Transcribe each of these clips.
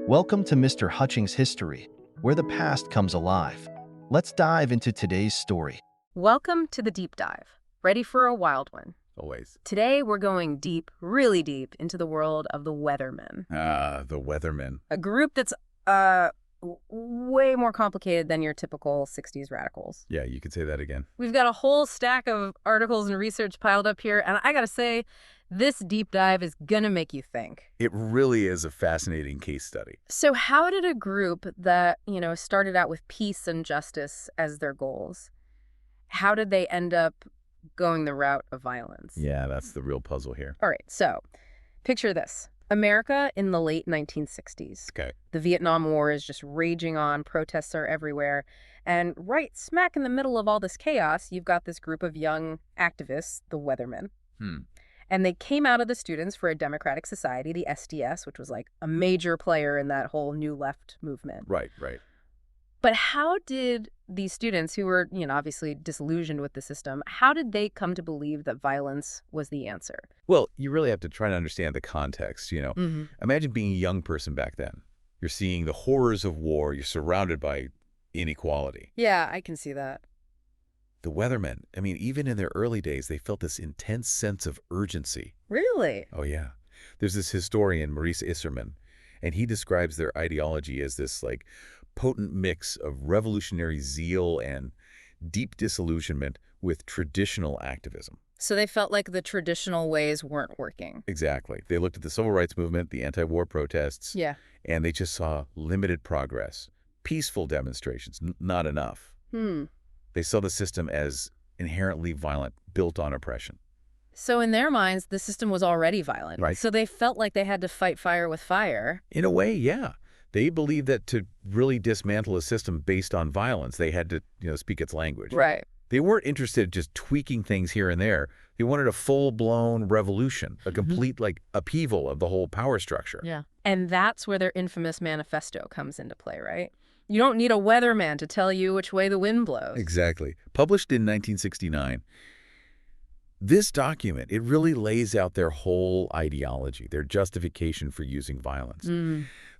Welcome to Mr. Hutchings History, where the past comes alive. Let's dive into today's story. Welcome to the deep dive. Ready for a wild one? Always. Today we're going deep, really deep, into the world of the Weathermen. The Weathermen. A group that's way more complicated than your typical 60s radicals. Yeah, you could say that again. We've got a whole stack of articles and research piled up here, and I gotta say, this deep dive is gonna make you think. It really is a fascinating case study. So how did a group that, started out with peace and justice as their goals, how did they end up going the route of violence? Yeah, that's the real puzzle here. All right, so picture this. America in the late 1960s. Okay. The Vietnam War is just raging on, protests are everywhere, and right smack in the middle of all this chaos, you've got this group of young activists, the Weathermen. And they came out of the Students for a Democratic Society, the SDS, which was like a major player in that whole New Left movement. Right. But how did these students, who were, obviously disillusioned with the system, how did they come to believe that violence was the answer? Well, you really have to try to understand the context, Imagine being a young person back then. You're seeing the horrors of war. You're surrounded by inequality. Yeah, I can see that. The Weathermen, even in their early days, they felt this intense sense of urgency. Really? Oh, yeah. There's this historian, Maurice Isserman, and he describes their ideology as this, potent mix of revolutionary zeal and deep disillusionment with traditional activism. So they felt like the traditional ways weren't working. Exactly. They looked at the civil rights movement, the anti-war protests, Yeah. and they just saw limited progress. Peaceful demonstrations, not enough. They saw the system as inherently violent, built on oppression. So in their minds, the system was already violent. Right. So they felt like they had to fight fire with fire. In a way, yeah. They believed that to really dismantle a system based on violence, they had to, speak its language. Right. They weren't interested in just tweaking things here and there. They wanted a full-blown revolution, a complete, upheaval of the whole power structure. Yeah. And that's where their infamous manifesto comes into play, right? You don't need a weatherman to tell you which way the wind blows. Exactly. Published in 1969. This document, it really lays out their whole ideology, their justification for using violence.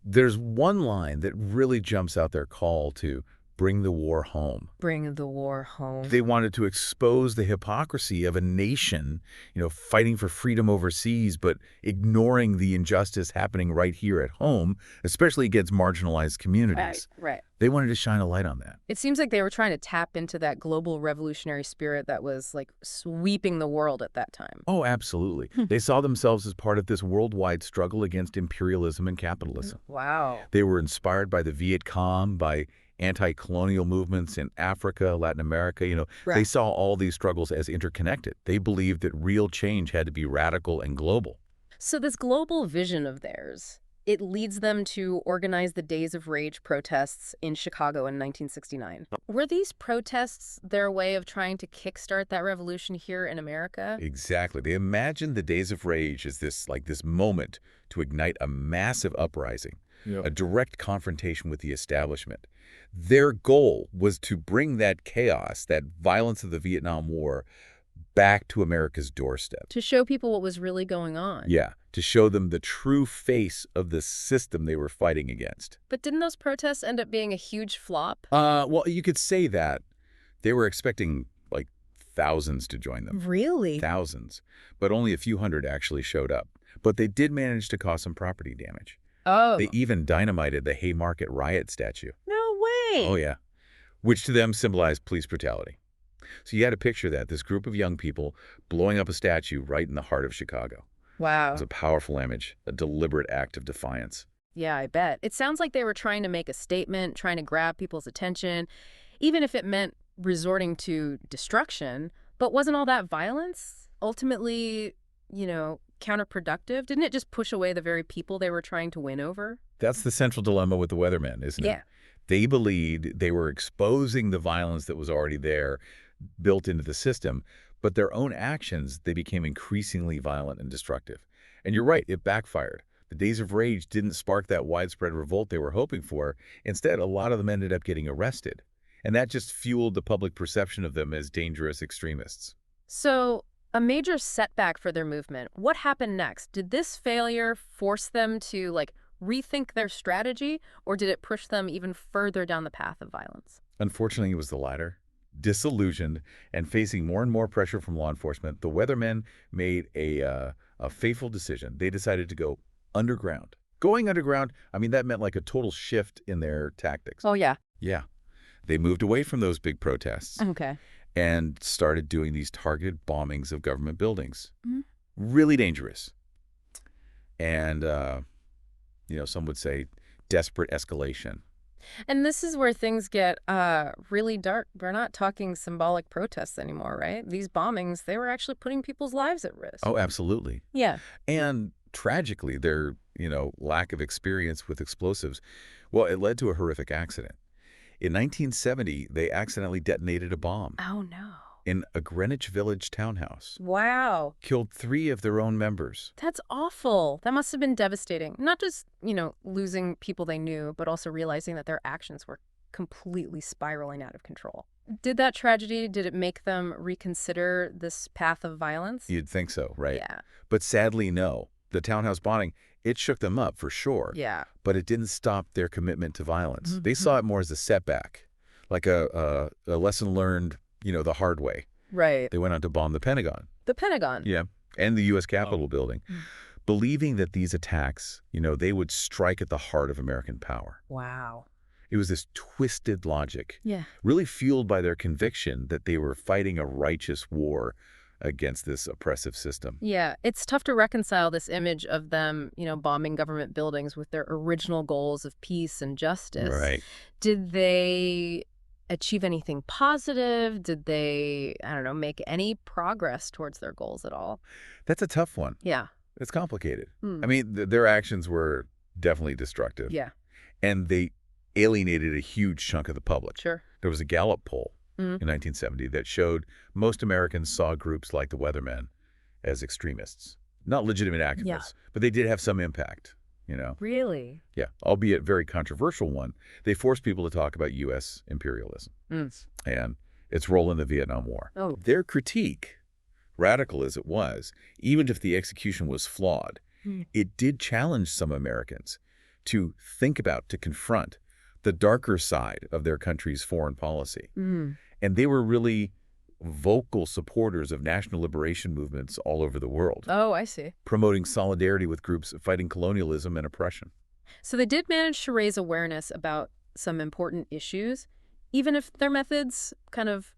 There's one line that really jumps out their call to bring the war home. Bring the war home. They wanted to expose the hypocrisy of a nation, fighting for freedom overseas, but ignoring the injustice happening right here at home, especially against marginalized communities. Right. They wanted to shine a light on that. It seems like they were trying to tap into that global revolutionary spirit that was sweeping the world at that time. Oh, absolutely. They saw themselves as part of this worldwide struggle against imperialism and capitalism. Wow. They were inspired by the Vietcong, by anti-colonial movements in Africa, Latin America. Right. They saw all these struggles as interconnected. They believed that real change had to be radical and global. So this global vision of theirs, it leads them to organize the Days of Rage protests in Chicago in 1969. Were these protests their way of trying to kickstart that revolution here in America? Exactly. They imagined the Days of Rage as this moment to ignite a massive uprising, a direct confrontation with the establishment. Their goal was to bring that chaos, that violence of the Vietnam War, back to America's doorstep. To show people what was really going on. Yeah, to show them the true face of the system they were fighting against. But didn't those protests end up being a huge flop? Well, you could say that. They were expecting, thousands to join them. Really? Thousands. But only a few hundred actually showed up. But they did manage to cause some property damage. Oh. They even dynamited the Haymarket riot statue. No way. Oh, yeah. Which to them symbolized police brutality. So you had to picture that, this group of young people blowing up a statue right in the heart of Chicago. Wow. It was a powerful image, a deliberate act of defiance. Yeah, I bet. It sounds like they were trying to make a statement, trying to grab people's attention, even if it meant resorting to destruction. But wasn't all that violence ultimately, counterproductive? Didn't it just push away the very people they were trying to win over? That's the central dilemma with the Weathermen, isn't it? Yeah. They believed they were exposing the violence that was already there, built into the system, but their own actions, they became increasingly violent and destructive. And you're right, it backfired. The Days of Rage didn't spark that widespread revolt they were hoping for. Instead, a lot of them ended up getting arrested. And that just fueled the public perception of them as dangerous extremists. So a major setback for their movement. What happened next? Did this failure force them to, rethink their strategy, or did it push them even further down the path of violence? Unfortunately, it was the latter. Disillusioned and facing more and more pressure from law enforcement, the Weathermen made a fateful decision. They decided to go underground. Going underground, I mean, that meant like a total shift in their tactics. Oh, yeah. Yeah. They moved away from those big protests Okay. and started doing these targeted bombings of government buildings. Mm-hmm. Really dangerous. And, some would say desperate escalation. And this is where things get really dark. We're not talking symbolic protests anymore, right? These bombings, they were actually putting people's lives at risk. Oh, absolutely. Yeah. And tragically, their, lack of experience with explosives, well, it led to a horrific accident. In 1970, they accidentally detonated a bomb Oh, no. in a Greenwich Village townhouse. Wow. Killed 3 of their own members. That's awful. That must have been devastating. Not just, losing people they knew, but also realizing that their actions were completely spiraling out of control. Did that tragedy, did it make them reconsider this path of violence? You'd think so, right? Yeah. But sadly, no. The townhouse bombing, it shook them up for sure. Yeah. But it didn't stop their commitment to violence. Mm-hmm. They saw it more as a setback, like a lesson learned, the hard way. Right. They went on to bomb the Pentagon. The Pentagon. Yeah, and the U.S. Capitol building, believing that these attacks, they would strike at the heart of American power. Wow. It was this twisted logic, Yeah. really fueled by their conviction that they were fighting a righteous war against this oppressive system. Yeah, it's tough to reconcile this image of them, bombing government buildings with their original goals of peace and justice. Right. Did they achieve anything positive? Did they, make any progress towards their goals at all? That's a tough one. Yeah. It's complicated. I mean, their actions were definitely destructive. Yeah. And they alienated a huge chunk of the public. Sure. There was a Gallup poll in 1970 that showed most Americans saw groups like the Weathermen as extremists. Not legitimate activists, but they did have some impact, Really? Yeah, albeit very controversial one. They forced people to talk about U.S. imperialism and its role in the Vietnam War. Oh. Their critique, radical as it was, even if the execution was flawed, it did challenge some Americans to think about, to confront the darker side of their country's foreign policy. And they were really vocal supporters of national liberation movements all over the world. Oh, I see. Promoting solidarity with groups fighting colonialism and oppression. So they did manage to raise awareness about some important issues, even if their methods kind of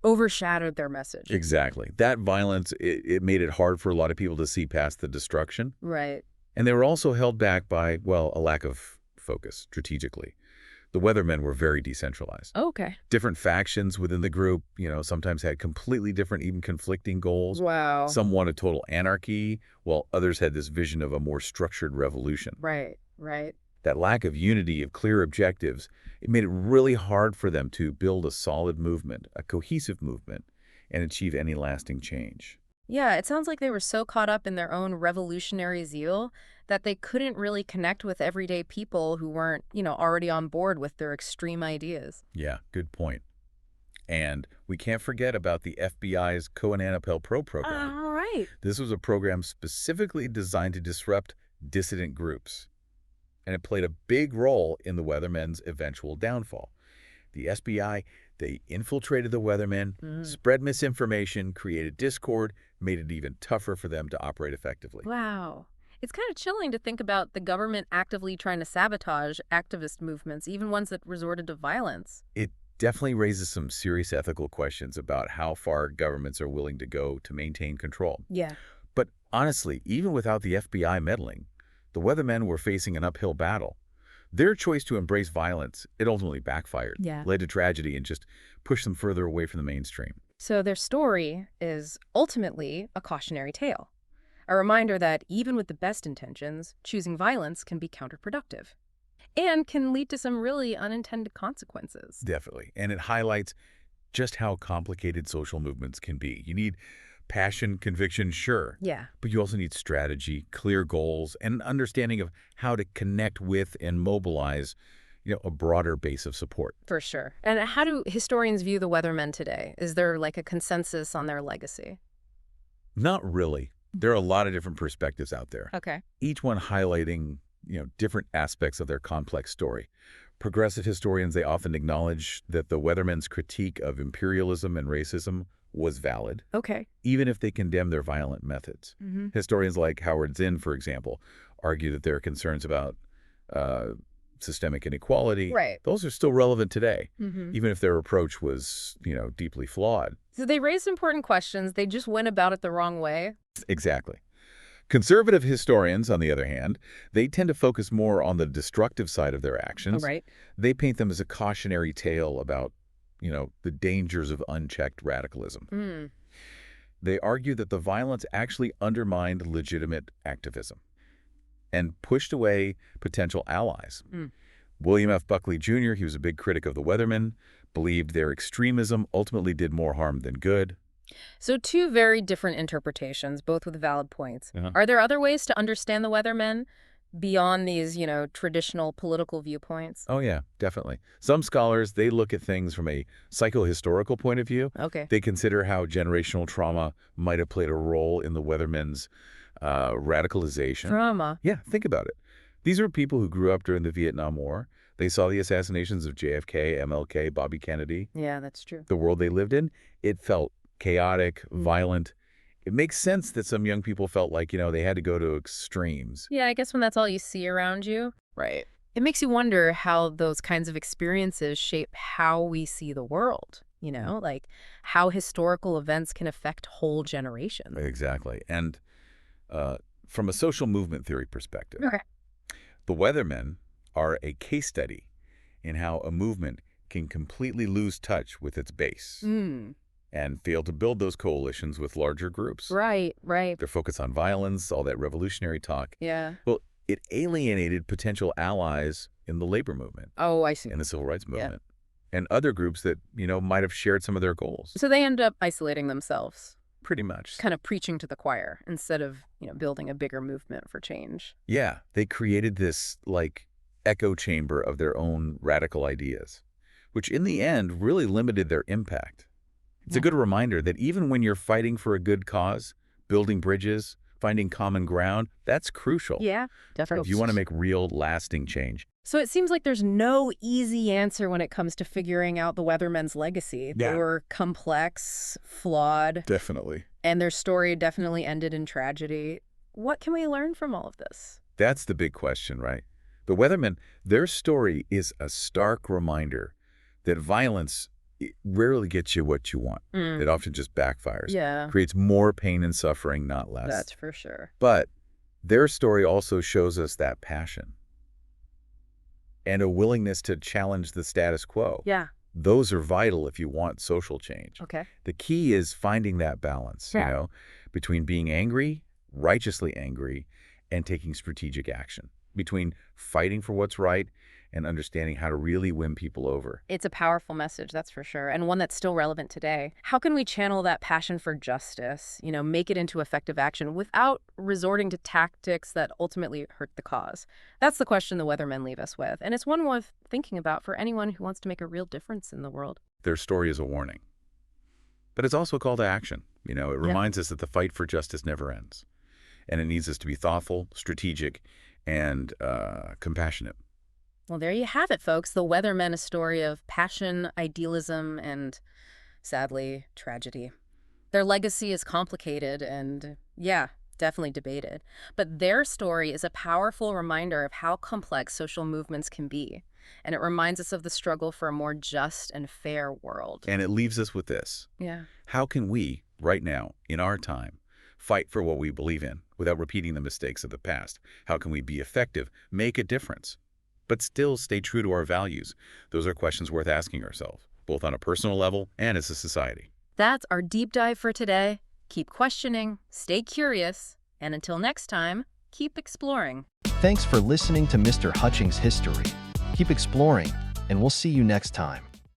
overshadowed their message. Exactly. That violence, it made it hard for a lot of people to see past the destruction. Right. And they were also held back by, well, a lack of focus strategically. The Weathermen were very decentralized. Oh, okay. Different factions within the group, sometimes had completely different, even conflicting goals. Wow. Some wanted total anarchy, while others had this vision of a more structured revolution. Right. That lack of unity, of clear objectives, it made it really hard for them to build a solid movement, a cohesive movement, and achieve any lasting change. Yeah, it sounds like they were so caught up in their own revolutionary zeal that they couldn't really connect with everyday people who weren't, already on board with their extreme ideas. Yeah, good point. And we can't forget about the FBI's COINTELPRO program. All right. This was a program specifically designed to disrupt dissident groups. And it played a big role in the Weathermen's eventual downfall. The FBI, they infiltrated the Weathermen, spread misinformation, created discord, made it even tougher for them to operate effectively. Wow. It's kind of chilling to think about the government actively trying to sabotage activist movements, even ones that resorted to violence. It definitely raises some serious ethical questions about how far governments are willing to go to maintain control. Yeah. But honestly, even without the FBI meddling, the Weathermen were facing an uphill battle. Their choice to embrace violence, it ultimately backfired, led to tragedy, and just pushed them further away from the mainstream. So their story is ultimately a cautionary tale. A reminder that even with the best intentions, choosing violence can be counterproductive and can lead to some really unintended consequences. Definitely. And it highlights just how complicated social movements can be. You need passion, conviction, sure. Yeah. But you also need strategy, clear goals, and an understanding of how to connect with and mobilize, a broader base of support. For sure. And how do historians view the Weathermen today? Is there like a consensus on their legacy? Not really. There are a lot of different perspectives out there. Okay. Each one highlighting different aspects of their complex story. Progressive historians, they often acknowledge that the Weathermen's critique of imperialism and racism was valid, Okay. even if they condemn their violent methods. Historians like Howard Zinn, for example, argue that their concerns about systemic inequality, Right. those are still relevant today, even if their approach was, deeply flawed. So they raised important questions. They just went about it the wrong way. Exactly. Conservative historians, on the other hand, they tend to focus more on the destructive side of their actions. Right. They paint them as a cautionary tale about, the dangers of unchecked radicalism. They argue that the violence actually undermined legitimate activism and pushed away potential allies. William F. Buckley Jr., he was a big critic of the Weathermen, believed their extremism ultimately did more harm than good. So two very different interpretations, both with valid points. Are there other ways to understand the Weathermen beyond these, traditional political viewpoints? Oh, yeah, definitely. Some scholars, they look at things from a psychohistorical point of view. Okay. They consider how generational trauma might have played a role in the Weathermen's radicalization. Trauma. Yeah, think about it. These are people who grew up during the Vietnam War. They saw the assassinations of JFK, MLK, Bobby Kennedy. Yeah, that's true. The world they lived in, it felt chaotic, violent. It makes sense that some young people felt like, they had to go to extremes. Yeah, I guess when that's all you see around you. Right. It makes you wonder how those kinds of experiences shape how we see the world, like how historical events can affect whole generations. Exactly. And from a social movement theory perspective, Okay. the Weathermen are a case study in how a movement can completely lose touch with its base and fail to build those coalitions with larger groups. Right. Their focus on violence, all that revolutionary talk. Yeah. Well, it alienated potential allies in the labor movement, Oh, I see. in the civil rights movement, and other groups that, might have shared some of their goals. So they end up isolating themselves, Pretty much. kind of preaching to the choir instead of, building a bigger movement for change. Yeah, they created this, echo chamber of their own radical ideas, which in the end really limited their impact. It's a good reminder that even when you're fighting for a good cause, building bridges, finding common ground, that's crucial. Yeah, definitely. If you want to make real, lasting change. So it seems like there's no easy answer when it comes to figuring out the Weathermen's legacy. Yeah. They were complex, flawed, Definitely. and their story definitely ended in tragedy. What can we learn from all of this? That's the big question, right? The Weathermen, their story is a stark reminder that violence rarely gets you what you want. It often just backfires. Yeah, Creates more pain and suffering, not less. that's for sure. But their story also shows us that passion and a willingness to challenge the status quo. Yeah. Those are vital if you want social change. Okay. The key is finding that balance, Yeah. between being angry, righteously angry, and taking strategic action, between fighting for what's right and understanding how to really win people over. It's a powerful message, that's for sure, and one that's still relevant today. How can we channel that passion for justice, make it into effective action without resorting to tactics that ultimately hurt the cause? That's the question the Weathermen leave us with, and it's one worth thinking about for anyone who wants to make a real difference in the world. Their story is a warning. But it's also a call to action. It reminds us that the fight for justice never ends. And it needs us to be thoughtful, strategic, and compassionate. Well, there you have it, folks. The Weathermen, a story of passion, idealism, and, sadly, tragedy. Their legacy is complicated and, definitely debated. But their story is a powerful reminder of how complex social movements can be. And it reminds us of the struggle for a more just and fair world. And it leaves us with this. Yeah. How can we, right now, in our time, fight for what we believe in without repeating the mistakes of the past? How can we be effective, make a difference, but still stay true to our values? Those are questions worth asking ourselves, both on a personal level and as a society. That's our deep dive for today. Keep questioning, stay curious, and until next time, keep exploring. Thanks for listening to Mr. Hutchings History. Keep exploring, and we'll see you next time.